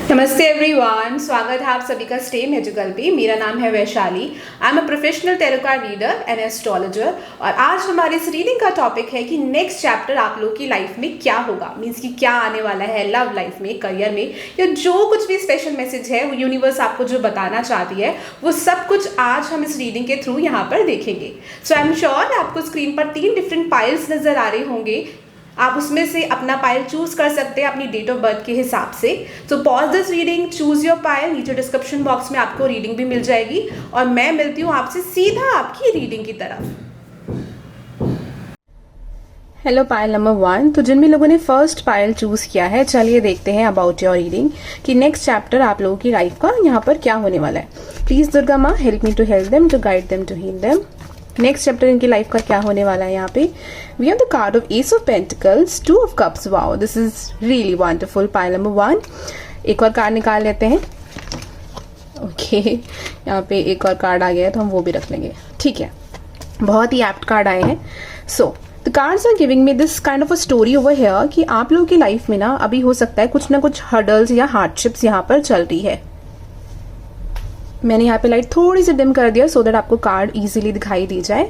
नमस्ते एवरीवन, स्वागत है आप सभी का स्टे मैजिकल पे। मेरा नाम है Vaishali. I am a professional tarot card reader and astrologer. और आज हमारे इस रीडिंग का टॉपिक है कि नेक्स्ट चैप्टर आप लोग की लाइफ में क्या होगा, मीन्स कि क्या आने वाला है लव लाइफ में, करियर में, या जो कुछ भी स्पेशल मैसेज है वो यूनिवर्स आपको जो बताना चाहती है वो सब कुछ आज हम इस रीडिंग के थ्रू यहाँ पर देखेंगे। सो आई एम श्योर आपको स्क्रीन पर 3 डिफरेंट पाइल्स नजर आ रहे होंगे। आप उसमें से अपना पाइल चूज कर सकते हैं अपनी डेट ऑफ बर्थ के हिसाब से। So pause this reading, choose your pile. नीचे डिस्क्रिप्शन बॉक्स में आपको रीडिंग भी मिल जाएगी और मैं मिलती हूँ आपसे सीधा आपकी रीडिंग की तरफ। Hello pile number 1। तो जिन भी लोगों ने फर्स्ट पाइल चूज किया है, चलिए देखते हैं अबाउट योर रीडिंग कि नेक्स्ट चैप्टर आप लोगों की लाइफ का यहाँ पर क्या होने वाला है। प्लीज दुर्गा माँ help me to help them, to guide them, to heal them. Next chapter इनकी लाइफ का क्या होने वाला है। यहाँ पे we have the card of ace of pentacles, 2 of cups. Wow, this is really wonderful. Pile number 1। एक और कार्ड निकाल लेते हैं। ओके, यहाँ पे एक और कार्ड आ गया है तो हम वो भी रख लेंगे। ठीक है, बहुत ही एप्ट कार्ड आए हैं। So the cards are giving me this kind of a story over here कि आप लोगों की लाइफ में ना अभी हो सकता है कुछ ना कुछ हर्डल्स या हार्डशिप्स यहाँ पर चल रही है। मैंने यहाँ पे लाइट थोड़ी सी डिम कर दिया सो दैट आपको कार्ड इजीली दिखाई दी जाए।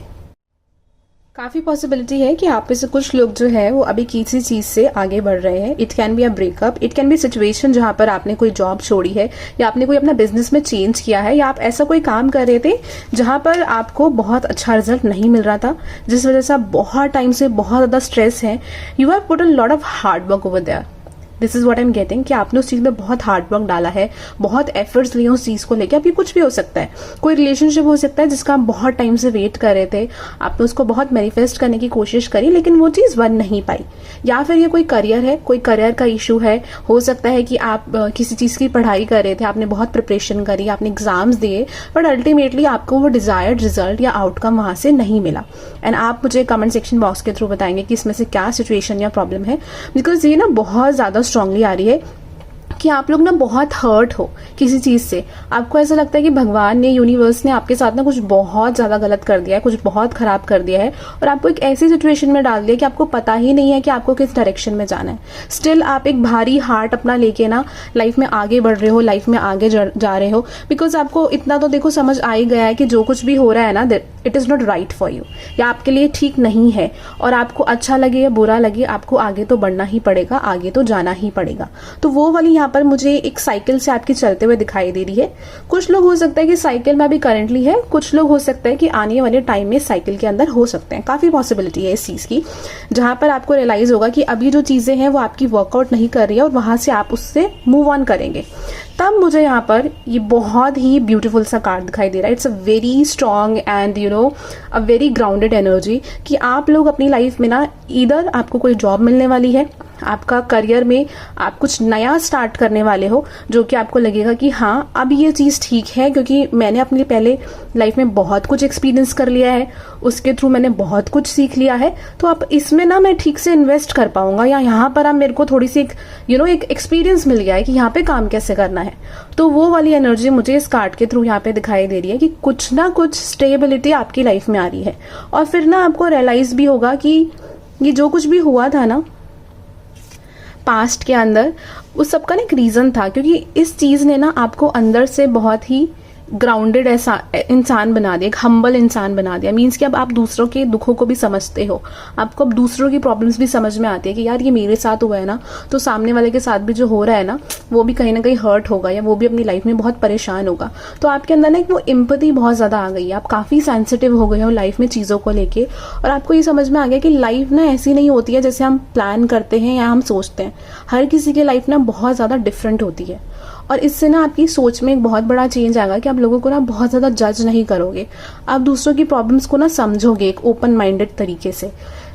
काफी पॉसिबिलिटी है कि आप में से कुछ लोग जो है वो अभी किसी चीज से आगे बढ़ रहे हैं। It can be a breakup, it can B situation जहां पर आपने कोई जॉब छोड़ी है या आपने कोई अपना बिजनेस में चेंज किया है, या आप ऐसा कोई काम कर रहे थे जहां पर आपको बहुत अच्छा रिजल्ट नहीं मिल रहा था, जिस वजह से आप बहुत टाइम से बहुत ज्यादा स्ट्रेस है। You have put a lot of hard work over there. This is what I am getting कि आपने उस चीज में बहुत हार्ड वर्क डाला है, बहुत एफर्ट्स लिए उस चीज को लेकर। अभी कुछ भी हो सकता है, कोई रिलेशनशिप हो सकता है जिसका आप बहुत टाइम से वेट कर रहे थे, आपने उसको बहुत मैनिफेस्ट करने की कोशिश करी लेकिन वो चीज बन नहीं पाई। या फिर ये कोई करियर है, कोई करियर का इशू है। हो सकता है कि आप किसी चीज की पढ़ाई कर रहे थे, आपने बहुत प्रिपरेशन करी, आपने एग्जाम्स दिए, बट अल्टीमेटली आपको वो डिजायर्ड रिजल्ट या आउटकम वहां से नहीं मिला। एंड आप मुझे कमेंट सेक्शन बॉक्स के थ्रू बताएंगे कि इसमें से क्या सिचुएशन या प्रॉब्लम है, बिकॉज ये ना बहुत ज्यादा स्ट्रांगली आ रही है कि आप लोग ना बहुत हर्ट हो किसी चीज से। आपको ऐसा लगता है कि भगवान ने, यूनिवर्स ने आपके साथ ना कुछ बहुत ज्यादा गलत कर दिया है, कुछ बहुत खराब कर दिया है और आपको एक ऐसी सिचुएशन में डाल दिया कि आपको पता ही नहीं है कि आपको किस डायरेक्शन में जाना है। स्टिल आप एक भारी हार्ट अपना लेके ना लाइफ में आगे बढ़ रहे हो, लाइफ में आगे जा रहे हो, बिकॉज आपको इतना तो देखो समझ आ ही गया है कि जो कुछ भी हो रहा है ना, it is not right for you, या आपके लिए ठीक नहीं है। और आपको अच्छा लगे या बुरा लगे, आपको आगे तो बढ़ना ही पड़ेगा, आगे तो जाना ही पड़ेगा। तो वो वाली यहाँ पर मुझे एक साइकिल से आपकी चलते हुए दिखाई दे रही है। कुछ लोग हो सकता है कि साइकिल में अभी करंटली है, कुछ लोग हो सकता है कि आने वाले टाइम में साइकिल के अंदर हो सकते हैं। काफी पॉसिबिलिटी है इस चीज की, जहां पर आपको रियलाइज होगा कि अभी जो चीजें हैं वो आपकी वर्कआउट नहीं कर रही है और वहां से आप उससे मूव ऑन करेंगे। तब मुझे यहाँ पर ये बहुत ही ब्यूटीफुल सा कार्ड दिखाई दे रहा है। It's a very strong and a very grounded energy कि आप लोग अपनी लाइफ में ना, इधर आपको कोई जॉब मिलने वाली है, आपका करियर में आप कुछ नया स्टार्ट करने वाले हो, जो कि आपको लगेगा कि हाँ अब ये चीज ठीक है, क्योंकि मैंने अपनी पहले लाइफ में बहुत कुछ एक्सपीरियंस कर लिया है, उसके थ्रू मैंने बहुत कुछ सीख लिया है, तो अब इसमें ना मैं ठीक से इन्वेस्ट कर पाऊंगा, या यहाँ पर अब मेरे को थोड़ी सी एक एक्सपीरियंस मिल गया है कि यहाँ पे काम कैसे करना है। तो वो वाली एनर्जी मुझे इस कार्ड के थ्रू यहाँ पे दिखाई दे रही है कि कुछ ना कुछ स्टेबिलिटी आपकी लाइफ में आ रही है। और फिर ना आपको रियलाइज भी होगा कि ये जो कुछ भी हुआ था ना पास्ट के अंदर, उस सबका ना एक रीजन था, क्योंकि इस चीज ने ना आपको अंदर से बहुत ही ग्राउंडेड ऐसा इंसान बना दिया, एक हम्बल इंसान बना दिया। मीन्स कि अब आप दूसरों के दुखों को भी समझते हो, आपको अब दूसरों की प्रॉब्लम्स भी समझ में आती है कि यार ये मेरे साथ हुआ है ना, तो सामने वाले के साथ भी जो हो रहा है ना, वो भी कहीं ना कहीं हर्ट होगा या वो भी अपनी लाइफ में बहुत परेशान होगा। तो आपके अंदर ना एक वो एम्पैथी बहुत ज्यादा आ गई है, आप काफी सेंसिटिव हो गए हो लाइफ में चीजों को लेके, और आपको ये समझ में आ गया कि लाइफ ना ऐसी नहीं होती है जैसे हम प्लान करते हैं या हम सोचते हैं। हर किसी की लाइफ ना बहुत ज्यादा डिफरेंट होती है, और इससे ना आपकी सोच में एक बहुत बड़ा चेंज आएगा कि आप लोगों को ना बहुत ज्यादा जज नहीं करोगे, आप दूसरों की प्रॉब्लम्स को ना समझोगे एक ओपन माइंडेड तरीके से।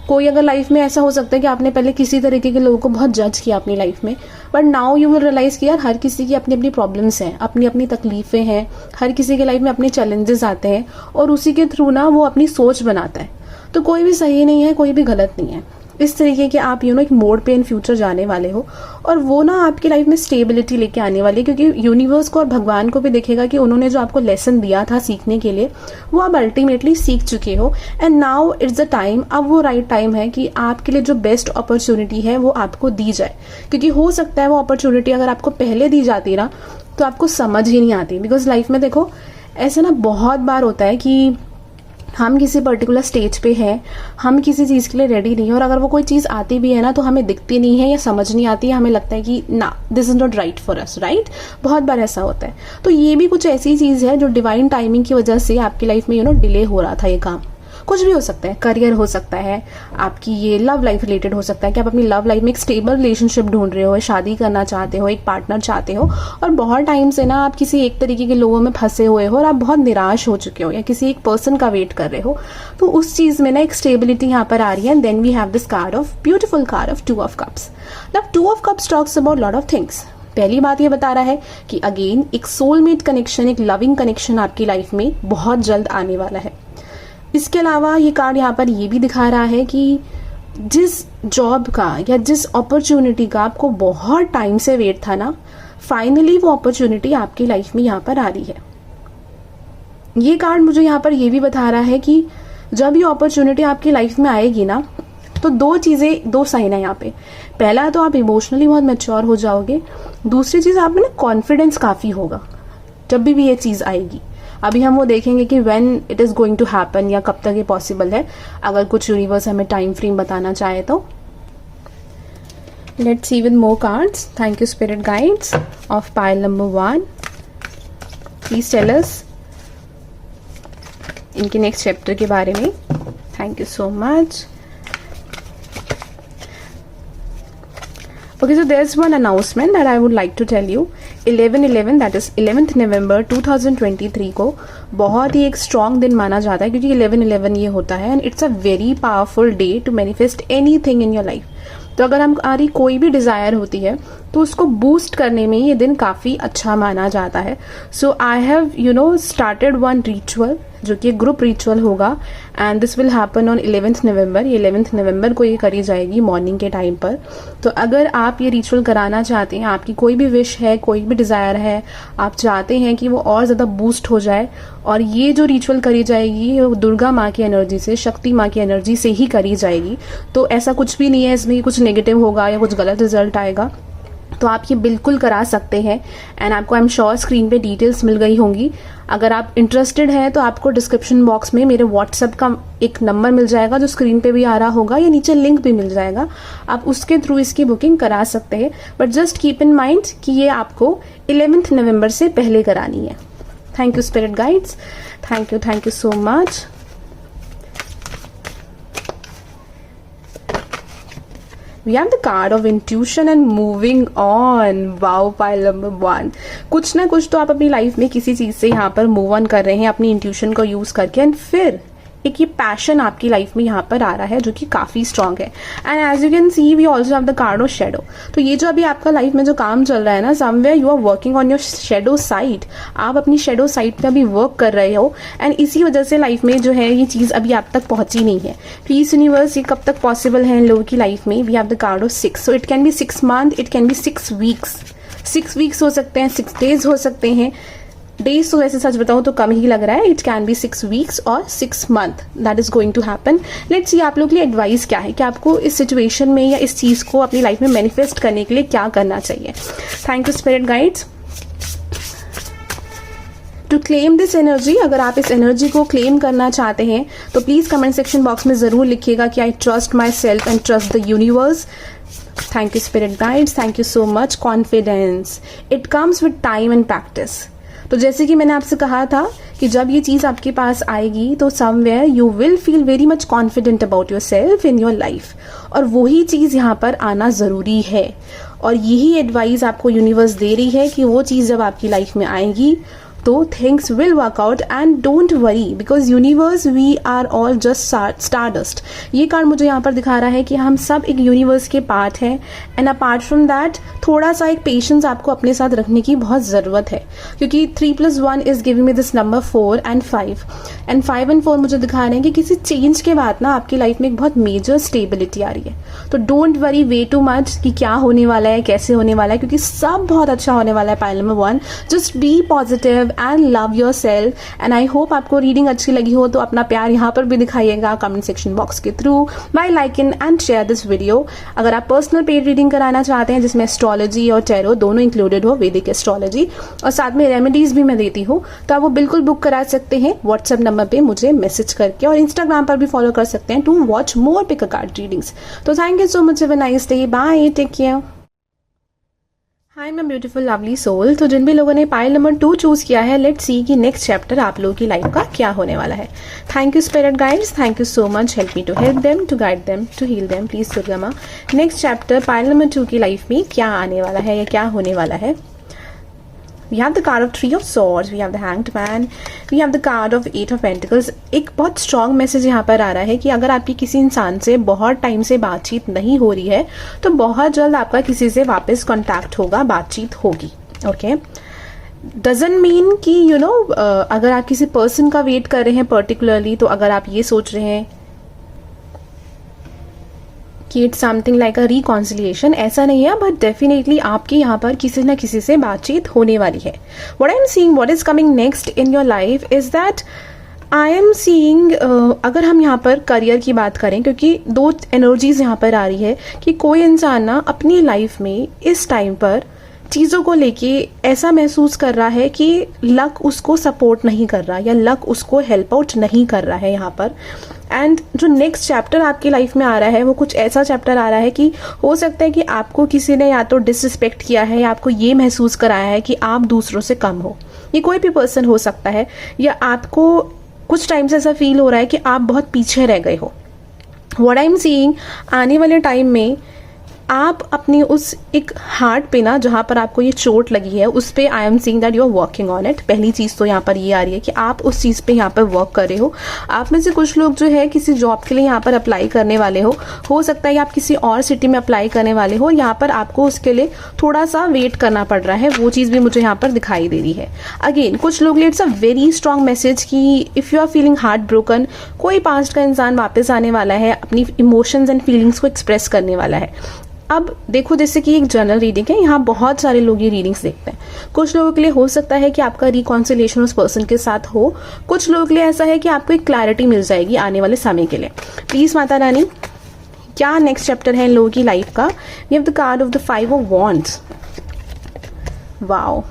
कोई अगर लाइफ में ऐसा हो सकता है कि आपने पहले किसी तरीके के लोगों को बहुत जज किया अपनी लाइफ में, but now you will realize कि यार हर किसी की अपनी अपनी प्रॉब्लम्स हैं, अपनी अपनी तकलीफें हैं, हर किसी के लाइफ में अपने चैलेंजेस आते हैं, और उसी के थ्रू ना वो अपनी सोच बनाता है। तो कोई भी सही नहीं है, कोई भी गलत नहीं है। इस तरीके के आप एक मोड पे इन फ्यूचर जाने वाले हो, और वो ना आपकी लाइफ में स्टेबिलिटी लेके आने वाली है, क्योंकि यूनिवर्स को और भगवान को भी दिखेगा कि उन्होंने जो आपको लेसन दिया था सीखने के लिए वो आप अल्टीमेटली सीख चुके हो, and now it's the time, अब वो राइट टाइम है कि आपके लिए जो बेस्ट अपॉर्चुनिटी है वो आपको दी जाए। क्योंकि हो सकता है वो अपॉर्चुनिटी अगर आपको पहले दी जाती ना तो आपको समझ ही नहीं आती। बिकॉज लाइफ में देखो ऐसा ना बहुत बार होता है कि हम किसी पर्टिकुलर स्टेज पे हैं, हम किसी चीज़ के लिए रेडी नहीं है, और अगर वो कोई चीज़ आती भी है ना तो हमें दिखती नहीं है या समझ नहीं आती है, हमें लगता है कि ना this is not right for us, right. बहुत बार ऐसा होता है। तो ये भी कुछ ऐसी चीज़ है जो डिवाइन टाइमिंग की वजह से आपकी लाइफ में डिले हो रहा था। ये काम कुछ भी हो सकता है, करियर हो सकता है, आपकी ये लव लाइफ रिलेटेड हो सकता है कि आप अपनी लव लाइफ में एक स्टेबल रिलेशनशिप ढूंढ रहे हो, शादी करना चाहते हो, एक पार्टनर चाहते हो, और बहुत टाइम से ना आप किसी एक तरीके के लोगों में फंसे हुए हो और आप बहुत निराश हो चुके हो या किसी एक पर्सन का वेट कर रहे हो। तो उस चीज़ में ना एक स्टेबिलिटी यहाँ पर आ रही है। And then we have this card of beautiful card of 2 of cups. Now 2 of cups talks about lot of things. पहली बात ये बता रहा है कि अगेन एक सोलमेट कनेक्शन, एक लविंग कनेक्शन आपकी लाइफ में बहुत जल्द आने वाला है। इसके अलावा ये कार्ड यहाँ पर ये भी दिखा रहा है कि जिस जॉब का या जिस अपॉर्चुनिटी का आपको बहुत टाइम से वेट था ना, फाइनली वो अपॉर्चुनिटी आपकी लाइफ में यहाँ पर आ रही है। ये कार्ड मुझे यहाँ पर ये भी बता रहा है कि जब ये अपॉर्चुनिटी आपकी लाइफ में आएगी ना तो 2 साइन है यहाँ पे। पहला तो आप इमोशनली बहुत मैच्योर हो जाओगे, दूसरी चीज़ आप में ना कॉन्फिडेंस काफ़ी होगा जब भी ये चीज़ आएगी। अभी हम वो देखेंगे कि when it is going to happen या कब तक ये पॉसिबल है, अगर कुछ यूनिवर्स हमें टाइम फ्रेम बताना चाहे तो। Let's see with more cards. Thank you spirit guides of pile number 1। Please tell us इनके नेक्स्ट चैप्टर के बारे में। Thank you so much. Okay, so there's one announcement that I would like to tell you. 11/11 that is 11th November 2023 को बहुत ही एक strong दिन माना जाता है, क्योंकि 11/11 ये होता है and it's a very powerful day to manifest anything in your life. तो अगर हमारी कोई भी डिज़ायर होती है तो उसको बूस्ट करने में ये दिन काफ़ी अच्छा माना जाता है। So I have started one ritual जो कि ग्रुप रिचुअल होगा, and this will happen on 11th November. ये 11th नवंबर को ये करी जाएगी मॉर्निंग के टाइम पर। तो अगर आप ये रिचुअल कराना चाहते हैं, आपकी कोई भी विश है, कोई भी डिज़ायर है, आप चाहते हैं कि वो और ज़्यादा बूस्ट हो जाए, और ये जो रिचुअल करी जाएगी वो दुर्गा माँ की एनर्जी से, शक्ति माँ की एनर्जी से ही करी जाएगी। तो ऐसा कुछ भी नहीं है इसमें कुछ नेगेटिव होगा या कुछ गलत रिजल्ट आएगा। तो आप ये बिल्कुल करा सकते हैं, एंड आपको आई एम श्योर स्क्रीन पे डिटेल्स मिल गई होंगी। अगर आप इंटरेस्टेड हैं तो आपको डिस्क्रिप्शन बॉक्स में मेरे व्हाट्सएप का एक नंबर मिल जाएगा जो स्क्रीन पे भी आ रहा होगा, या नीचे लिंक भी मिल जाएगा, आप उसके थ्रू इसकी बुकिंग करा सकते हैं। But just keep in mind कि ये आपको 11th नवंबर से पहले करानी है। Thank you spirit guides, thank you so much. We have the card of intuition and moving on. Wow, pile number 1. कुछ ना कुछ तो आप अपनी लाइफ में किसी चीज़ से यहाँ पर मूव ऑन कर रहे हैं अपनी इंट्यूशन को यूज़ करके, एंड फिर एक ये पैशन आपकी लाइफ में यहाँ पर आ रहा है जो कि काफ़ी स्ट्रॉन्ग है। And as you can see we also have the card of shadow. तो ये जो अभी आपका लाइफ में जो काम चल रहा है ना, somewhere you are working on your shadow side, आप अपनी शेडो साइड पे अभी वर्क कर रहे हो, एंड इसी वजह से लाइफ में जो है ये चीज़ अभी आप तक पहुंची नहीं है। प्लीज यूनिवर्स, ये कब तक पॉसिबल है इन लोगों की लाइफ में? We have the card of 6। So it can be 6 month, it can be 6 weeks. 6 weeks हो सकते हैं, 6 डेज हो सकते हैं। डेज तो वैसे सच बताऊं तो कम ही लग रहा है। इट कैन बी 6 वीक्स और 6 month, that is going to happen. Let's see आप लोग के लिए एडवाइस क्या है कि आपको इस सिचुएशन में या इस चीज़ को अपनी लाइफ में मैनिफेस्ट करने के लिए क्या करना चाहिए। Thank you spirit guides. To claim this energy, अगर आप इस एनर्जी को क्लेम करना चाहते हैं तो प्लीज कमेंट सेक्शन बॉक्स में जरूर लिखिएगा कि I trust my self and trust the universe. Thank you spirit guides, thank you so much. Confidence, it comes with time and practice. तो जैसे कि मैंने आपसे कहा था कि जब ये चीज़ आपके पास आएगी तो somewhere you will feel very much confident about your self in your life, और वही चीज़ यहाँ पर आना ज़रूरी है। और यही एडवाइस आपको यूनिवर्स दे रही है कि वो चीज़ जब आपकी लाइफ में आएगी तो things will work out and don't worry because universe we are all just stardust. ये कार्ड मुझे यहाँ पर दिखा रहा है कि हम सब एक यूनिवर्स के पार्ट हैं एंड अपार्ट फ्रॉम दैट थोड़ा सा एक पेशेंस आपको अपने साथ रखने की बहुत ज़रूरत है, क्योंकि 3+1 is giving me this number 4 and 5 and 5 and 4 मुझे दिखा रहे हैं कि किसी चेंज के बाद ना आपकी लाइफ में एक बहुत मेजर स्टेबिलिटी आ रही है। तो don't worry way too much कि क्या होने वाला है, कैसे होने वाला है, क्योंकि सब बहुत अच्छा होने वाला है। Pile number 1, just be positive and love your self. And I hope आपको रीडिंग अच्छी लगी हो तो अपना प्यार यहाँ पर भी दिखाइएगा कमेंट सेक्शन बॉक्स के through bye liking and share this video. अगर आप पर्सनल पेड रीडिंग कराना चाहते हैं जिसमें एस्ट्रोलॉजी और टैरो दोनों इंक्लूडेड हो, वैदिक एस्ट्रोलॉजी, और साथ में रेमेडीज भी मैं देती हूँ, तो आप वो बिल्कुल बुक करा सकते हैं व्हाट्सएप नंबर पे मुझे मैसेज करके, और इंस्टाग्राम पर भी फॉलो कर सकते हैं to watch more pick a card readings. तो thank you so much, have a nice day, bye, take care. Hi my beautiful lovely soul. तो जिन भी लोगों ने पाइल नंबर 2 चूज किया है, लेट्स सी कि नेक्स्ट चैप्टर आप लोगों की लाइफ का क्या होने वाला है। Thank you spirit guides, thank you so much, help me to help them, to guide them, to heal them, please Durga माँ। नेक्स्ट चैप्टर पाइल नंबर 2 की लाइफ में क्या आने वाला है या क्या होने वाला है। We have the card of 3 of Swords, we have the Hanged Man, we have the card of 8 of Pentacles। एक बहुत स्ट्रॉन्ग मैसेज यहाँ पर आ रहा है कि अगर आपकी किसी इंसान से बहुत टाइम से बातचीत नहीं हो रही है तो बहुत जल्द आपका किसी से वापस कांटेक्ट होगा, बातचीत होगी। ओके, डजंट मीन कि यू नो अगर आप किसी पर्सन का वेट कर रहे हैं पर्टिकुलरली, तो अगर आप ये सोच रहे हैं कि it's something like a reconciliation, ऐसा नहीं है, बट डेफिनेटली आपके यहाँ पर किसी न किसी से बातचीत होने वाली है। What I am seeing, what is coming next in your life is that I am seeing, अगर हम यहाँ पर करियर की बात करें, क्योंकि 2 एनर्जीज यहाँ पर आ रही है कि कोई इंसान ना अपनी लाइफ में इस टाइम पर चीज़ों को लेके ऐसा महसूस कर रहा है कि लक उसको सपोर्ट नहीं कर रहा या लक उसको हेल्प आउट नहीं कर रहा है यहाँ पर। एंड जो नेक्स्ट चैप्टर आपकी लाइफ में आ रहा है वो कुछ ऐसा चैप्टर आ रहा है कि हो सकता है कि आपको किसी ने या तो डिसरिस्पेक्ट किया है या आपको ये महसूस कराया है कि आप दूसरों से कम हो। ये कोई भी पर्सन हो सकता है, या आपको कुछ टाइम से ऐसा फील हो रहा है कि आप बहुत पीछे रह गए हो। व्हाट आई एम सीइंग, आने वाले टाइम में आप अपनी उस एक हार्ट पे ना जहाँ पर आपको ये चोट लगी है उस पे I am seeing that you are working on it. पहली चीज़ तो यहाँ पर ये आ रही है कि आप उस चीज़ पे यहाँ पर वर्क कर रहे हो। आप में से कुछ लोग जो है किसी जॉब के लिए यहाँ पर अप्लाई करने वाले हो सकता है आप किसी और सिटी में अप्लाई करने वाले हो, यहाँ पर आपको उसके लिए थोड़ा सा वेट करना पड़ रहा है, वो चीज़ भी मुझे यहाँ पर दिखाई दे रही है। अगेन कुछ लोग, it's a very strong message कि if you are feeling heart broken, कोई पास्ट का इंसान वापस आने वाला है, अपनी इमोशंस एंड फीलिंग्स को एक्सप्रेस करने वाला है। अब देखो, जैसे कि एक जनरल रीडिंग है, यहाँ बहुत सारे लोग ये रीडिंग्स देखते हैं। कुछ लोगों के लिए हो सकता है कि आपका रिकॉन्सिलिएशन उस पर्सन के साथ हो, कुछ लोगों के लिए ऐसा है कि आपको एक क्लैरिटी मिल जाएगी आने वाले समय के लिए। प्लीज माता रानी, क्या नेक्स्ट चैप्टर है इन लोगों की लाइफ का। We have the card of the 5 of Wands। Wow,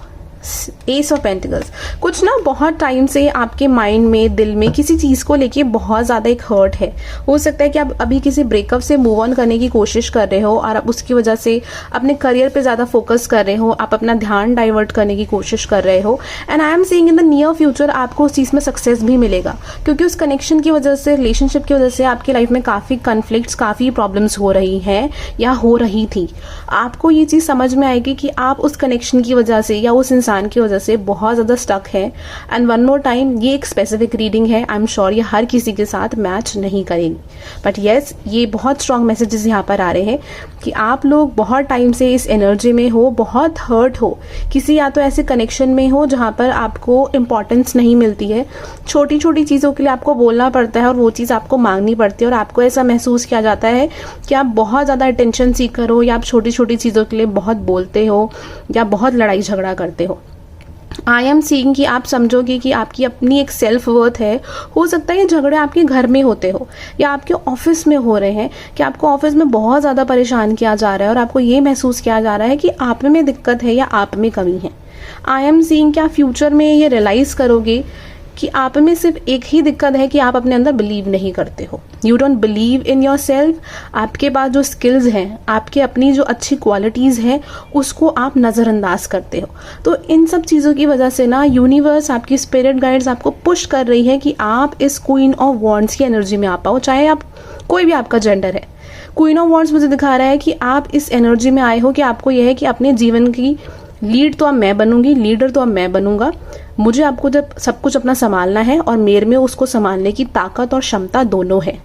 ace of pentacles. कुछ ना बहुत टाइम से आपके माइंड में, दिल में किसी चीज़ को लेके बहुत ज़्यादा एक हर्ट है। हो सकता है कि आप अभी किसी ब्रेकअप से मूव ऑन करने की कोशिश कर रहे हो और आप उसकी वजह से अपने करियर पे ज़्यादा फोकस कर रहे हो, आप अपना ध्यान डाइवर्ट करने की कोशिश कर रहे हो। And I am seeing in the near future आपको उस चीज़ में सक्सेस भी मिलेगा, क्योंकि उस कनेक्शन की वजह से, रिलेशनशिप की वजह से आपकी लाइफ में काफ़ी कन्फ्लिक्ट्स, काफ़ी प्रॉब्लम्स हो रही हैं या हो रही थी। आपको ये चीज़ समझ में आएगी कि आप उस कनेक्शन की वजह से या उस इंसान की वजह से बहुत ज़्यादा स्टक है। एंड वन मोर टाइम, ये एक स्पेसिफिक रीडिंग है, आई एम श्योर ये हर किसी के साथ मैच नहीं करेगी, बट येस ये बहुत स्ट्रॉन्ग मैसेजेस यहाँ पर आ रहे हैं कि आप लोग बहुत टाइम से इस एनर्जी में हो, बहुत हर्ट हो, किसी या तो ऐसे कनेक्शन में हो जहाँ पर आपको इंपॉर्टेंस नहीं मिलती है। छोटी छोटी चीज़ों के लिए आपको बोलना पड़ता है और वो चीज़ आपको मांगनी पड़ती है, और आपको ऐसा महसूस किया जाता है कि आप बहुत ज़्यादा अटेंशन सीकर हो, या आप छोटी छोटी चीज़ों के लिए बहुत बोलते हो या बहुत लड़ाई झगड़ा करते हो। आई एम सीइंग कि आप समझोगे कि आपकी अपनी एक सेल्फ वर्थ है। हो सकता है ये झगड़े आपके घर में होते हो या आपके ऑफिस में हो रहे हैं, कि आपको ऑफिस में बहुत ज़्यादा परेशान किया जा रहा है और आपको ये महसूस किया जा रहा है कि आप में दिक्कत है या आप में कमी है। आई एम सीइंग कि आप फ्यूचर में ये रियलाइज़ करोगे कि आप में सिर्फ एक ही दिक्कत है कि आप अपने अंदर बिलीव नहीं करते हो। You don't believe in your self. आपके पास जो स्किल्स हैं, आपके अपनी जो अच्छी क्वालिटीज़ हैं, उसको आप नज़रअंदाज करते हो। तो इन सब चीज़ों की वजह से ना यूनिवर्स, आपकी स्पिरिट गाइड्स आपको पुश कर रही है कि आप इस क्वीन ऑफ वॉन्ड्स की एनर्जी में आ पाओ, चाहे आप कोई भी आपका जेंडर है। क्वीन ऑफ वॉन्ड्स मुझे दिखा रहा है कि आप इस एनर्जी में आए हो कि आपको यह है कि अपने जीवन की लीड तो अब मैं बनूंगी, लीडर तो अब मैं बनूंगा। मुझे आपको जब सब कुछ अपना संभालना है और मेरे में उसको संभालने की ताकत और क्षमता दोनों है,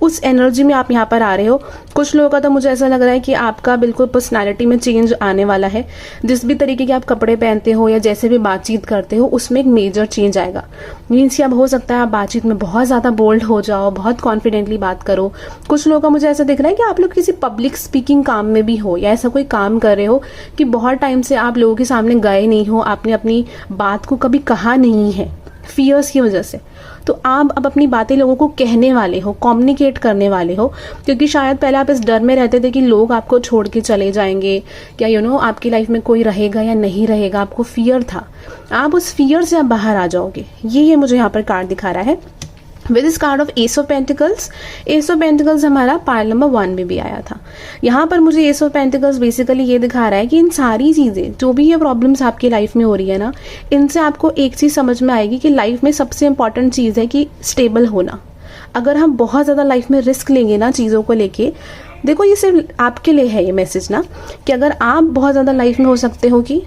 उस एनर्जी में आप यहाँ पर आ रहे हो। कुछ लोगों का तो मुझे ऐसा लग रहा है कि आपका बिल्कुल पर्सनालिटी में चेंज आने वाला है। जिस भी तरीके के आप कपड़े पहनते हो या जैसे भी बातचीत करते हो उसमें एक मेजर चेंज आएगा। मीन्स कि अब हो सकता है आप बातचीत में बहुत ज़्यादा बोल्ड हो जाओ, बहुत कॉन्फिडेंटली बात करो। कुछ लोगों का मुझे ऐसा दिख रहा है कि आप लोग किसी पब्लिक स्पीकिंग काम में भी हो या ऐसा कोई काम कर रहे हो कि बहुत टाइम से आप लोगों के सामने गए नहीं हो, आपने अपनी बात को कभी कहा नहीं है फियर्स की वजह से। तो आप अब अपनी बातें लोगों को कहने वाले हो, कम्युनिकेट करने वाले हो, क्योंकि शायद पहले आप इस डर में रहते थे कि लोग आपको छोड़ के चले जाएंगे, क्या आपकी लाइफ में कोई रहेगा या नहीं रहेगा, आपको फियर था। आप उस फियर से आप बाहर आ जाओगे। ये मुझे यहाँ पर कार्ड दिखा रहा है with this card of ace of pentacles. S of pentacles हमारा पाइल नंबर 1 में भी आया था। यहाँ पर मुझे एस ऑफ पेंटिकल्स बेसिकली ये दिखा रहा है कि इन सारी चीज़ें जो भी ये प्रॉब्लम्स आपकी लाइफ में हो रही है ना, इनसे आपको एक चीज़ समझ में आएगी कि लाइफ में सबसे इंपॉर्टेंट चीज़ है कि स्टेबल होना। अगर हम बहुत ज़्यादा लाइफ में रिस्क लेंगे ना चीज़ों को लेके, देखो ये सिर्फ आपके लिए है ये मैसेज ना, कि अगर आप बहुत ज़्यादा लाइफ में हो सकते हो कि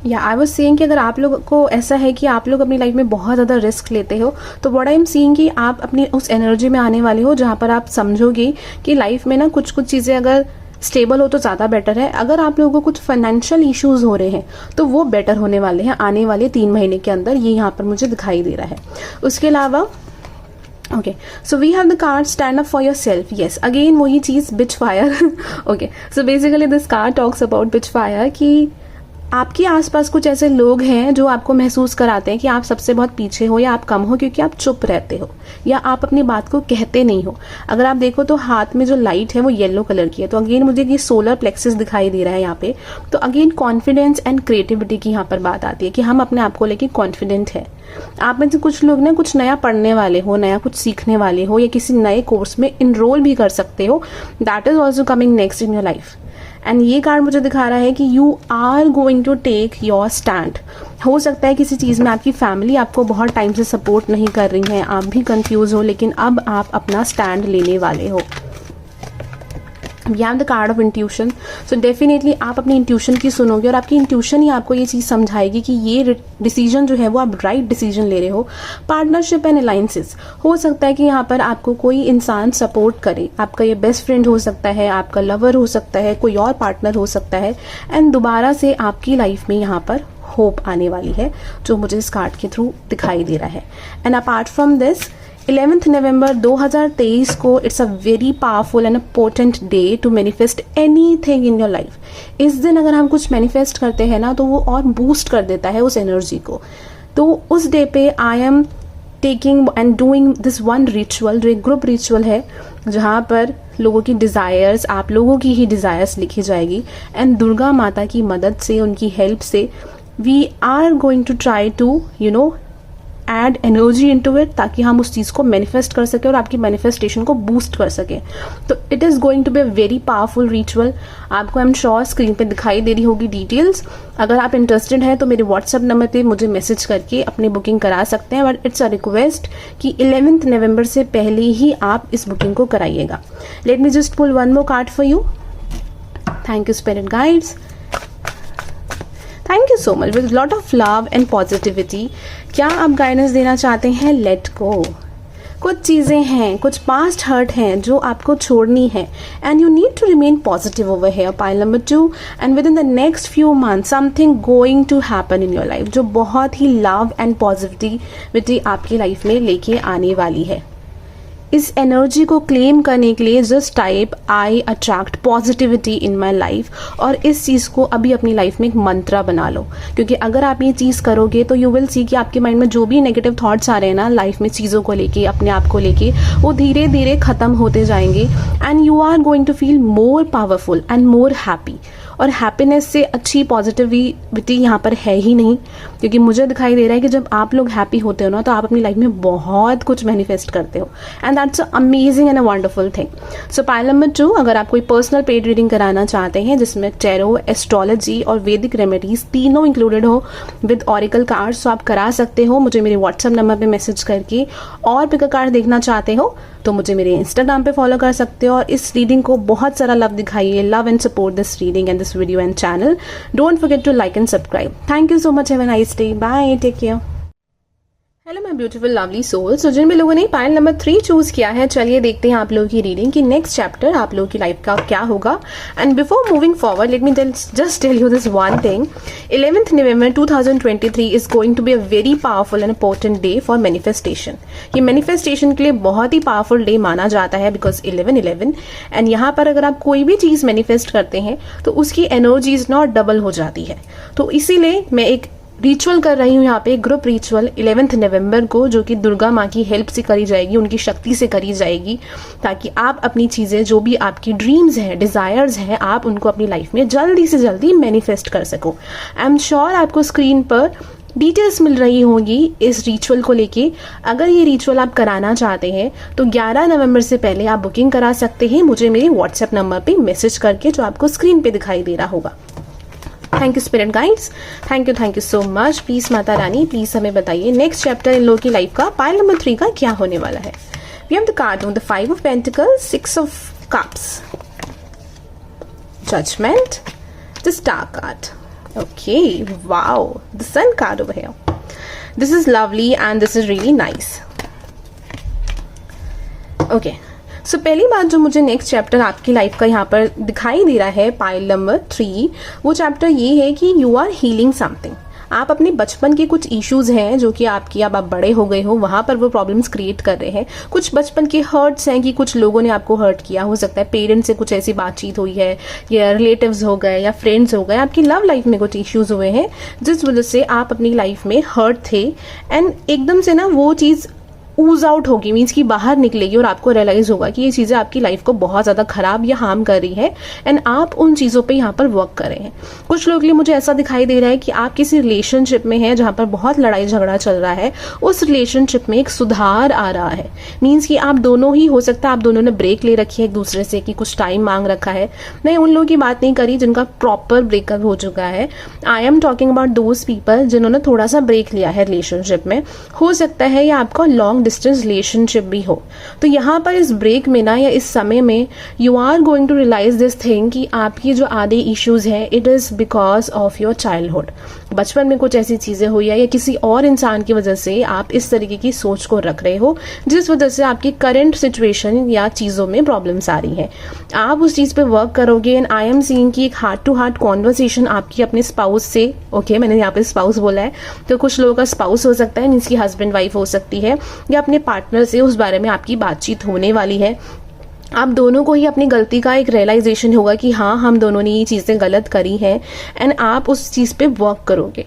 या आई वाज सेइंग कि अगर आप लोगों को ऐसा है कि आप लोग अपनी लाइफ में बहुत ज़्यादा रिस्क लेते हो, तो व्हाट आई एम सीइंग कि आप अपनी उस एनर्जी में आने वाले हो जहाँ पर आप समझोगे कि लाइफ में ना कुछ कुछ चीज़ें अगर स्टेबल हो तो ज़्यादा बेटर है। अगर आप लोगों को कुछ फाइनेंशियल इश्यूज हो रहे हैं तो वो बेटर होने वाले हैं आने वाले 3 महीने के अंदर, ये यहाँ पर मुझे दिखाई दे रहा है। उसके अलावा okay, so we have the card stand up for your self. Yes, again वही चीज़ bitch fire. Okay, so basically this card talks about bitch fire कि आपके आसपास कुछ ऐसे लोग हैं जो आपको महसूस कराते हैं कि आप सबसे बहुत पीछे हो या आप कम हो, क्योंकि आप चुप रहते हो या आप अपनी बात को कहते नहीं हो। अगर आप देखो तो हाथ में जो लाइट है वो येलो कलर की है, तो अगेन मुझे ये सोलर प्लेक्सिस दिखाई दे रहा है यहाँ पे। तो अगेन कॉन्फिडेंस एंड क्रिएटिविटी की यहाँ पर बात आती है कि हम अपने आप को लेके कॉन्फिडेंट है। आप में से कुछ लोग ना कुछ नया पढ़ने वाले हो, नया कुछ सीखने वाले हो या किसी नए कोर्स में इनरोल भी कर सकते हो। That is also coming next in your life. And ये कार्ड मुझे दिखा रहा है कि you are going to take your stand. हो सकता है किसी चीज़ में आपकी फैमिली आपको बहुत टाइम से सपोर्ट नहीं कर रही है, आप भी कंफ्यूज हो, लेकिन अब आप अपना स्टैंड लेने वाले हो। We have the card of intuition. So definitely आप अपनी इंट्यूशन की सुनोगे और आपकी इंट्यूशन ही आपको ये चीज़ समझाएगी कि ये डिसीजन जो है वो आप राइट डिसीजन ले रहे हो। पार्टनरशिप एंड अलायंसेस, हो सकता है कि यहाँ पर आपको कोई इंसान सपोर्ट करे, आपका ये बेस्ट फ्रेंड हो सकता है, आपका लवर हो सकता है, कोई और पार्टनर हो सकता है। एंड दोबारा से आपकी लाइफ में यहाँ पर होप आने वाली है, जो मुझे इस कार्ड के थ्रू दिखाई दे रहा है। And apart from this 11 November 2023 को it's a very powerful and a potent day to manifest anything in your life. इस दिन अगर हम कुछ मैनिफेस्ट करते हैं ना तो वो और बूस्ट कर देता है उस एनर्जी को। तो उस डे पे I am taking and doing this one ritual, जो एक ग्रुप रिचुअल है जहाँ पर लोगों की डिज़ायर्स, आप लोगों की ही डिज़ायर्स लिखी जाएगी। एंड दुर्गा माता की मदद से, उनकी हेल्प से we are going to try to add energy into it, ताकि हम उस चीज़ को मैनिफेस्ट कर सकें और आपकी मैनिफेस्टेशन को बूस्ट कर सकें। तो it is going to be a very powerful ritual. आपको आई एम श्योर स्क्रीन पे दिखाई दे रही होगी डिटेल्स। अगर आप इंटरेस्टेड हैं तो मेरे व्हाट्सएप नंबर पे मुझे मैसेज करके अपनी बुकिंग करा सकते हैं, बट इट्स अ रिक्वेस्ट कि 11 नवंबर से पहले ही आप इस बुकिंग को कराइएगा। Let me just pull one more card for you. Thank you spirit guides, thank you so much with lot of love and positivity. क्या आप गाइडेंस देना चाहते हैं? Let go. कुछ चीज़ें हैं, कुछ पास्ट हर्ट हैं जो आपको छोड़नी है, and you need to remain positive over here. Pile number 2, and within the next few month something going to happen in your life, जो बहुत ही लव एंड पॉजिटिविटी आपकी लाइफ में लेके आने वाली है। इस एनर्जी को क्लेम करने के लिए just type I attract positivity in my life, और इस चीज़ को अभी अपनी लाइफ में एक मंत्रा बना लो, क्योंकि अगर आप ये चीज़ करोगे तो यू विल सी कि आपके माइंड में जो भी नेगेटिव थॉट्स आ रहे हैं ना लाइफ में, चीज़ों को लेके, अपने आप को लेके, वो धीरे धीरे ख़त्म होते जाएंगे। And you are going to feel more powerful and more happy. और हैप्पीनेस से अच्छी पॉजिटिविटी यहाँ पर है ही नहीं, क्योंकि मुझे दिखाई दे रहा है कि जब आप लोग हैप्पी होते हो ना तो आप अपनी लाइफ में बहुत कुछ मैनिफेस्ट करते हो, and that's amazing and a wonderful thing. So pile number 2, अगर आप कोई पर्सनल पेड रीडिंग कराना चाहते हैं जिसमें टैरो, एस्ट्रोलॉजी और वैदिक रेमेडीज तीनों इंक्लूडेड हो विद ऑरिकल कार्ड्स, तो आप करा सकते हो मुझे मेरे व्हाट्सएप नंबर पे मैसेज करके। और पिक अ कार्ड देखना चाहते हो तो मुझे मेरे इंस्टाग्राम पे फॉलो कर सकते हो और इस रीडिंग को बहुत सारा लव दिखाइए. Love and support this reading and this video and channel. Don't forget to like and subscribe. Thank you so much. Have a nice day. Bye. Take care. Hello my beautiful lovely soul. So जिन भी लोगों ने pile number 3 choose किया है, चलिए देखते हैं आप लोगों की रीडिंग की नेक्स्ट चैप्टर आप लोगों की लाइफ का क्या होगा. And before moving forward let me just tell you this one thing. 11th November 2023 is going to be a very powerful and important day for manifestation. ये मैनिफेस्टेशन के लिए बहुत ही पावरफुल डे माना जाता है बिकॉज 11/11 एंड यहाँ पर अगर आप कोई भी चीज मैनिफेस्ट करते हैं तो उसकी एनर्जीज नॉट डबल हो जाती है. तो इसीलिए मैं एक रिचुअल कर रही हूँ यहाँ पे, ग्रुप रिचुअल 11th नवंबर को, जो कि दुर्गा माँ की हेल्प से करी जाएगी, उनकी शक्ति से करी जाएगी, ताकि आप अपनी चीज़ें जो भी आपकी ड्रीम्स हैं, डिज़ायर्स हैं, आप उनको अपनी लाइफ में जल्दी से जल्दी मैनिफेस्ट कर सको. आई एम श्योर आपको स्क्रीन पर डिटेल्स मिल रही होंगी इस रिचुअल को लेके. अगर ये रिचुअल आप कराना चाहते हैं तो 11 नवंबर से पहले आप बुकिंग करा सकते हैं मुझे मेरे व्हाट्सएप नंबर पे मैसेज करके, जो आपको स्क्रीन पे दिखाई दे रहा होगा. Thank you spirit guides. Thank you so much. Please Mata Rani please हमें बताइए नेक्स्ट चैप्टर इन लोगों की लाइफ का पाइल नंबर 3 का क्या होने वाला है. We have the card of the 5 of Pentacles, 6 of Cups, Judgment, the Star card. Okay, wow, the Sun card over here. This is lovely and this is really nice. Okay. सो पहली बात जो मुझे next chapter आपकी life का यहाँ पर दिखाई दे रहा है पाइल नंबर 3, वो चैप्टर ये है कि यू आर हीलिंग समथिंग. आप अपने बचपन के कुछ इश्यूज हैं जो कि आपकी, अब आप बड़े हो गए हो, वहां पर वो प्रॉब्लम्स क्रिएट कर रहे हैं. कुछ बचपन के हर्ट्स हैं कि कुछ लोगों ने आपको हर्ट किया, हो सकता है पेरेंट्स से कुछ ऐसी बातचीत हुई है, या रिलेटिव्स हो गए, या फ्रेंड्स हो गए, आपकी लव लाइफ में कुछ इश्यूज हुए हैं जिस वजह से आप अपनी लाइफ में हर्ट थे. एंड एकदम से ना वो चीज़ ऊज आउट होगी, मीन्स कि बाहर निकलेगी और आपको रियलाइज होगा कि ये चीज़ें आपकी लाइफ को बहुत ज़्यादा खराब या हार्म कर रही है एंड आप उन चीज़ों पे यहाँ पर वर्क कर रहे हैं. कुछ लोगों के लिए मुझे ऐसा दिखाई दे रहा है कि आप किसी रिलेशनशिप में हैं जहाँ पर बहुत लड़ाई झगड़ा चल रहा है. उस रिलेशनशिप में एक सुधार आ रहा है. मीन्स कि आप दोनों ही, हो सकता है आप दोनों ने ब्रेक ले रखी है एक दूसरे से, कि कुछ टाइम मांग रखा है. मैं उन लोगों की बात नहीं करी जिनका प्रॉपर ब्रेकअप हो चुका है. I am talking about those people जिन्होंने थोड़ा सा ब्रेक लिया है रिलेशनशिप में. हो सकता है या आपका लॉन्ग डिस्टेंस रिलेशनशिप भी हो. तो यहाँ पर इस ब्रेक में ना, या इस समय में, you are going to realize this thing कि आपकी जो आधे इश्यूज हैं, it is because of your childhood. बचपन में कुछ ऐसी चीजें हुई है या किसी और इंसान की वजह से आप इस तरीके की सोच को रख रहे हो, जिस वजह से आपकी करंट सिचुएशन या चीजों में प्रॉब्लम्स आ रही हैं. आप उस चीज पे वर्क करोगे. एंड आई एम सीइंग कि एक हार्ट टू हार्ट कॉन्वर्सेशन आपकी अपने स्पाउस से, ओके, मैंने यहाँ पे स्पाउस बोला है, तो कुछ लोगों का स्पाउस हो सकता है, मीन्स की हस्बैंड वाइफ हो सकती है, या अपने पार्टनर से उस बारे में आपकी बातचीत होने वाली है. आप दोनों को ही अपनी गलती का एक रियलाइजेशन होगा कि हाँ, हम दोनों ने ये चीज़ें गलत करी हैं एंड आप उस चीज़ पे वर्क करोगे.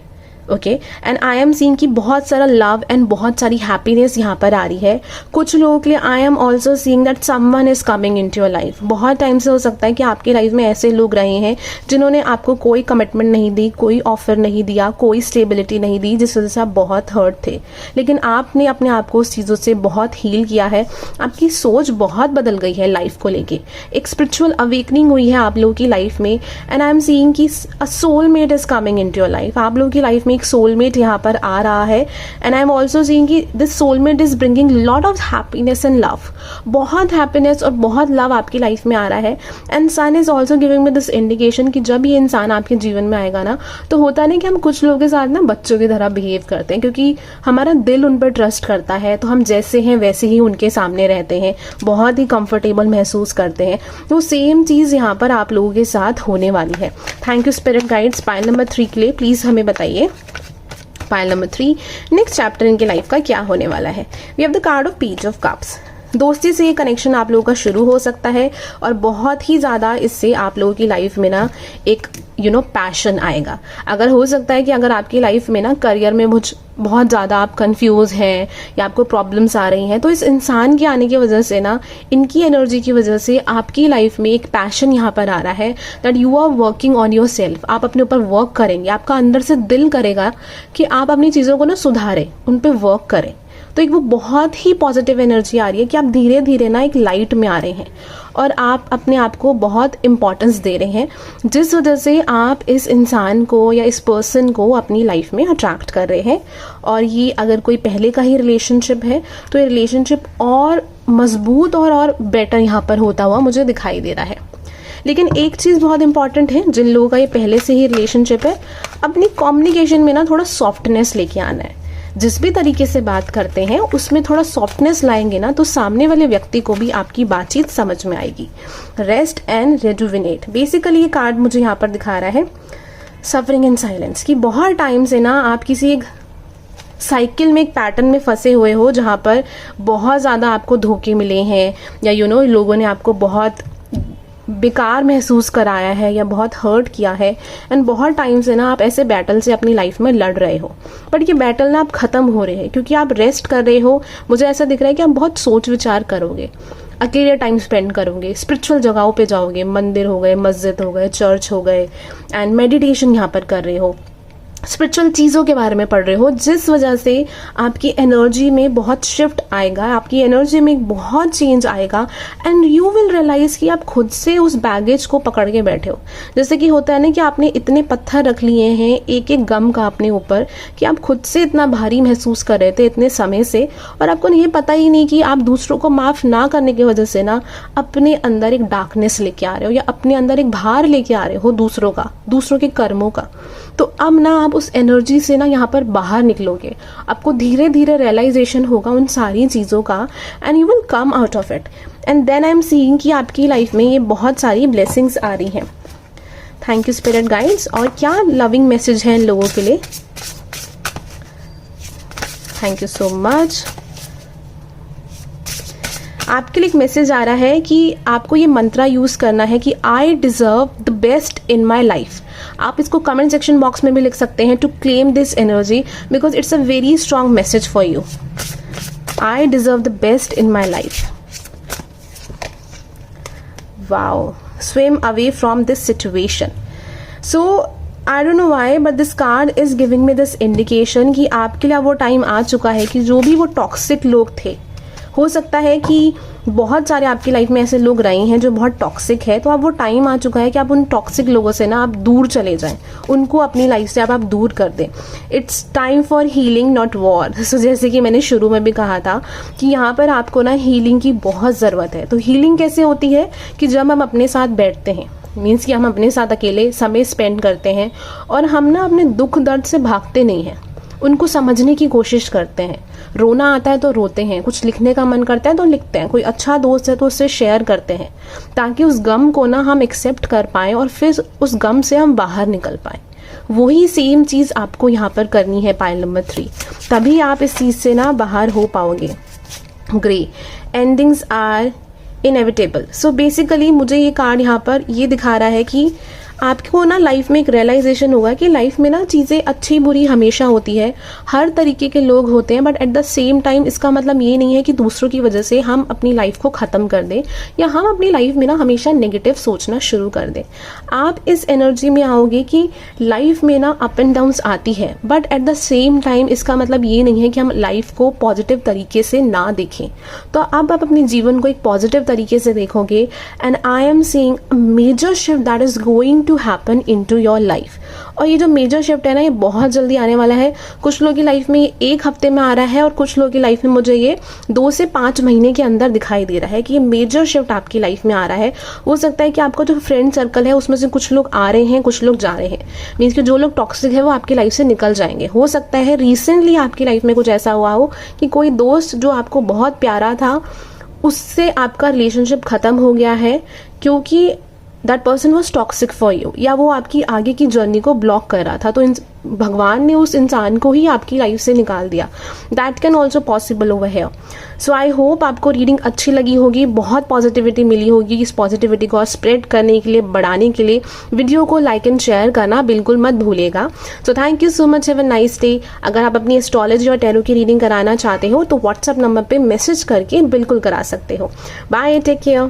Okay. And I am seeing कि बहुत सारा लव एंड बहुत सारी हैप्पीनेस यहाँ पर आ रही है. कुछ लोगों के लिए आई am also seeing that someone is coming into your life. बहुत टाइम से हो सकता है कि आपकी लाइफ में ऐसे लोग रहे हैं जिन्होंने आपको कोई कमिटमेंट नहीं दी, कोई ऑफर नहीं दिया, कोई स्टेबिलिटी नहीं दी, जिस वजह से आप बहुत हर्ट थे. लेकिन आपने अपने आप को उस चीज़ों से बहुत हील किया है. आपकी सोच बहुत बदल गई है लाइफ को लेके. एक स्पिरिचुअल अवेकनिंग हुई है आप लोगों की लाइफ में. एंड आई एम सीइंग कि अ soulmate is coming into your life. आप लोगों की लाइफ में एक सोलमेट यहाँ पर आ रहा है. And I am also seeing कि this soulmate is bringing lot of happiness and love. बहुत हैप्पीनेस और बहुत लव आपकी लाइफ में आ रहा है. And sun is also giving me this indication कि जब ये इंसान आपके जीवन में आएगा ना, तो होता नहीं कि हम कुछ लोगों के साथ ना बच्चों की तरह बिहेव करते हैं, क्योंकि हमारा दिल उन पर ट्रस्ट करता है, तो हम जैसे हैं वैसे ही उनके सामने रहते हैं, बहुत ही कंफर्टेबल महसूस करते हैं. तो सेम चीज़ यहाँ पर आप लोगों के साथ होने वाली है. Thank you spirit guides. Pile number 3 के लिए प्लीज हमें बताइए. पाइल नंबर 3, नेक्स्ट चैप्टर इनके लाइफ का क्या होने वाला है. We have the card of page of cups. दोस्ती से ये कनेक्शन आप लोगों का शुरू हो सकता है और बहुत ही ज़्यादा इससे आप लोगों की लाइफ में ना एक पैशन आएगा. अगर हो सकता है कि अगर आपकी लाइफ में ना करियर में बहुत ज़्यादा आप कंफ्यूज हैं या आपको प्रॉब्लम्स आ रही हैं, तो इस इंसान के आने की वजह से ना, इनकी एनर्जी की वजह से आपकी लाइफ में एक पैशन यहाँ पर आ रहा है that you are working on yourself. आप अपने ऊपर वर्क करेंगे. आपका अंदर से दिल करेगा कि आप अपनी चीज़ों को ना सुधारें, उन पर वर्क करें. तो एक वो बहुत ही पॉजिटिव एनर्जी आ रही है कि आप धीरे धीरे ना एक लाइट में आ रहे हैं और आप अपने आप को बहुत इम्पोर्टेंस दे रहे हैं, जिस वजह से आप इस इंसान को या इस पर्सन को अपनी लाइफ में अट्रैक्ट कर रहे हैं. और ये अगर कोई पहले का ही रिलेशनशिप है तो ये रिलेशनशिप और मजबूत और बेटर यहाँ पर होता हुआ मुझे दिखाई दे रहा है। लेकिन एक चीज़ बहुत इंपॉर्टेंट है, जिन लोगों का ये पहले से ही रिलेशनशिप है, अपनी कम्युनिकेशन में ना थोड़ा सॉफ्टनेस लेके आना है। जिस भी तरीके से बात करते हैं उसमें थोड़ा सॉफ्टनेस लाएंगे ना, तो सामने वाले व्यक्ति को भी आपकी बातचीत समझ में आएगी। रेस्ट एंड रेजुविनेट, बेसिकली ये कार्ड मुझे यहाँ पर दिखा रहा है सफरिंग इन साइलेंस, कि बहुत टाइम से ना आप किसी एक साइकिल में, एक पैटर्न में फंसे हुए हो, जहाँ पर बहुत ज़्यादा आपको धोखे मिले हैं, या लोगों ने आपको बहुत बेकार महसूस कराया है या बहुत हर्ट किया है, एंड बहुत टाइम से ना आप ऐसे बैटल से अपनी लाइफ में लड़ रहे हो। बट ये बैटल ना आप ख़त्म हो रहे हैं क्योंकि आप रेस्ट कर रहे हो। मुझे ऐसा दिख रहा है कि आप बहुत सोच विचार करोगे, अकेले टाइम स्पेंड करोगे, स्पिरिचुअल जगहों पे जाओगे, मंदिर हो गए, मस्जिद हो गए, चर्च हो गए, एंड मेडिटेशन यहाँ पर कर रहे हो, स्पिरिचुअल चीज़ों के बारे में पढ़ रहे हो, जिस वजह से आपकी एनर्जी में बहुत शिफ्ट आएगा, आपकी एनर्जी में बहुत चेंज आएगा, एंड यू विल रियलाइज़ कि आप खुद से उस बैगेज को पकड़ के बैठे हो। जैसे कि होता है ना कि आपने इतने पत्थर रख लिए हैं एक एक गम का अपने ऊपर, कि आप खुद से इतना भारी महसूस कर रहे थे इतने समय से, और आपको ये पता ही नहीं कि आप दूसरों को माफ़ ना करने की वजह से ना अपने अंदर एक डार्कनेस लेके आ रहे हो, या अपने अंदर एक भार लेके आ रहे हो दूसरों का, दूसरों के कर्मों का। तो अब ना आप उस एनर्जी से ना यहाँ पर बाहर निकलोगे, आपको धीरे धीरे रियलाइजेशन होगा उन सारी चीज़ों का, and you will come out of it. And then I am seeing कि आपकी लाइफ में ये बहुत सारी ब्लेसिंग्स आ रही हैं। Thank you spirit guides. और क्या लविंग मैसेज है इन लोगों के लिए? Thank you so much. आपके लिए एक मैसेज आ रहा है कि आपको ये मंत्रा यूज़ करना है कि आई deserve the best in my life. आप इसको कमेंट सेक्शन बॉक्स में भी लिख सकते हैं, to claim this energy, because it's a very strong message for you. I deserve the best in my life. Wow, swim away from this situation. So I don't know why, but this card is giving me this indication कि आपके लिए वो time आ चुका है कि जो भी वो टॉक्सिक लोग थे, हो सकता है कि बहुत सारे आपकी लाइफ में ऐसे लोग रहे हैं जो बहुत टॉक्सिक है, तो अब वो टाइम आ चुका है कि आप उन टॉक्सिक लोगों से ना आप दूर चले जाएं, उनको अपनी लाइफ से आप दूर कर दें। It's time for healing not war. So जैसे कि मैंने शुरू में भी कहा था कि यहाँ पर आपको ना हीलिंग की बहुत ज़रूरत है। तो हीलिंग कैसे होती है कि जब हम अपने साथ बैठते हैं, मीन्स कि हम अपने साथ अकेले समय स्पेंड करते हैं, और हम ना अपने दुख दर्द से भागते नहीं हैं, उनको समझने की कोशिश करते हैं। रोना आता है तो रोते हैं, कुछ लिखने का मन करता है तो लिखते हैं, कोई अच्छा दोस्त है तो उससे शेयर करते हैं, ताकि उस गम को ना हम एक्सेप्ट कर पाएँ और फिर उस गम से हम बाहर निकल पाएँ। वही सेम चीज़ आपको यहाँ पर करनी है पाइल नंबर 3, तभी आप इस चीज़ से ना बाहर हो पाओगे। Grey, endings are inevitable. So basically मुझे ये कार्ड यहाँ पर ये दिखा रहा है कि आपको ना लाइफ में एक रियलाइजेशन होगा कि लाइफ में ना चीज़ें अच्छी बुरी हमेशा होती है, हर तरीके के लोग होते हैं, but at the same time इसका मतलब ये नहीं है कि दूसरों की वजह से हम अपनी लाइफ को ख़त्म कर दें, या हम अपनी लाइफ में ना हमेशा नेगेटिव सोचना शुरू कर दें। आप इस एनर्जी में आओगे कि लाइफ में ना अप एंड डाउन्स आती है, but at the same time इसका मतलब ये नहीं है कि हम लाइफ को पॉजिटिव तरीके से ना देखें। तो अब आप अपने जीवन को एक पॉजिटिव तरीके से देखोगे, and I am seeing a major shift that is going to happen into your life. और ये जो मेजर शिफ्ट है ना, ये बहुत जल्दी आने वाला है। कुछ लोगों की लाइफ में ये 1 हफ्ते में आ रहा है, और कुछ लोगों की लाइफ में मुझे ये 2 से 5 महीने के अंदर दिखाई दे रहा है कि ये मेजर शिफ्ट आपकी लाइफ में आ रहा है। हो सकता है कि आपका जो फ्रेंड सर्कल है उसमें से कुछ लोग आ रहे हैं, कुछ लोग जा रहे हैं, मीन्स कि जो लोग टॉक्सिक है वो आपकी लाइफ से निकल जाएंगे। हो सकता है रिसेंटली आपकी लाइफ में कुछ ऐसा हुआ हो कि कोई दोस्त जो आपको बहुत प्यारा था, उससे आपका रिलेशनशिप ख़त्म हो गया है क्योंकि that person was toxic for you, या वो आपकी आगे की जर्नी को ब्लॉक कर रहा था, तो भगवान ने उस इंसान को ही आपकी लाइफ से निकाल दिया। That can also possible over here. So I hope आपको रीडिंग अच्छी लगी होगी, बहुत पॉजिटिविटी मिली होगी। इस पॉजिटिविटी को स्प्रेड करने के लिए, बढ़ाने के लिए वीडियो को लाइक एंड शेयर करना बिल्कुल मत भूलिएगा। So thank you so much, have a nice day. अगर आप अपनी एस्ट्रोलॉजी और टैरो की रीडिंग कराना चाहते हो तो व्हाट्सएप नंबर पर मैसेज करके बिल्कुल करा सकते हो। Bye, take care.